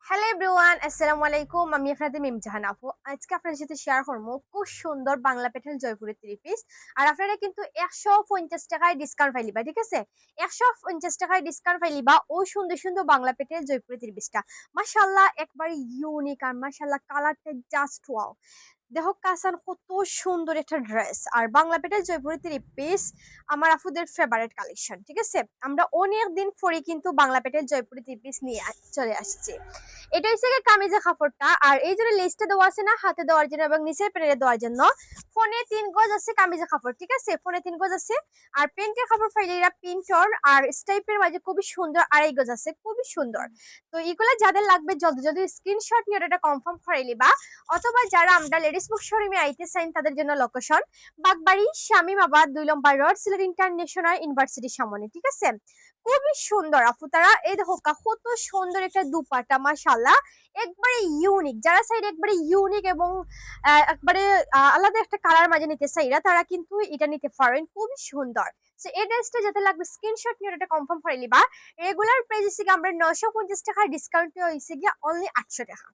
Hello everyone, আসসালামু আলাইকুম। আমি আপনাদের মিমজাহান আপু। আজকে আপনাদের সাথে শেয়ার করবো খুব সুন্দর বাংলা প্যাটার্ন জয়পুরের 3 পিস। আর আপনারা কিন্তু 150 টাকায় ডিসকাউন্ট পাইলিবা, ঠিক আছে? 150 টাকায় ডিসকাউন্ট পাইলিবা ও সুন্দর সুন্দর বাংলা প্যাটার্ন জয়পুরের 3 পিসটা। মাশাআল্লাহ, একবারে ইউনিক আর মাশাআল্লাহ কালারটা জাস্ট ওয়াও। দেখো কাসান কত সুন্দর একটা ড্রেস আর বাংলা পেটের জয়পুরি 3 পিস আমার আফুদের ফেভারিট কালেকশন, ঠিক আছে? আমরা অনেক দিন পরে কিন্তু বাংলা পেটের জয়পুরি 3 পিস নিয়ে চলে আসছি। এটা হচ্ছে কামিজের কাপড়টা, আর এই যে লেসটা দেওয়া আছে না হাতে দেওয়ার জন্য এবং নিচের পেটে দেওয়ার জন্য, ফোনে 3 গজ আছে কামিজের কাপড়, ঠিক আছে? ফোনে 3 গজ আছে। আর প্যান্টের কাপড় ফাইলে এরা পিন্টর আর স্টাইপের মাঝে খুবই সুন্দর 2.5 গজ আছে, খুবই সুন্দর। তো এগুলো যাদের লাগবে জলদি জলদি স্ক্রিনশট নিয়ে এটা কনফার্ম করে নিবা। অথবা যারা আমরা লেডিস বুক শোরুমে আইতে চান তাদের জন্য লোকেশন বাগবাড়ি শামীমাবাদ 2 নম্বর রোড, সিলেট ইন্টারন্যাশনাল ইউনিভার্সিটির সামনে, ঠিক আছে? খুবই সুন্দর আপু তারা। এই দেখো কত সুন্দর একটা দুপাট্টা, মাশাআল্লাহ একবারে ইউনিক। যারা সাইড একবারে ইউনিক এবং একবারে আলাদা একটা কালার মাঝে নিতে চাইরা তারা কিন্তু এটা নিতে পারেন, খুবই সুন্দর। সো এই ড্রেসটা যাতে লাগবে স্ক্রিনশট নিয়ে এটা কনফার্ম করে নিবা। রেগুলার প্রাইস হচ্ছে আমরা 950 টাকা, ডিসকাউন্ট হয়েছে গিয়া অনলি 800 টাকা।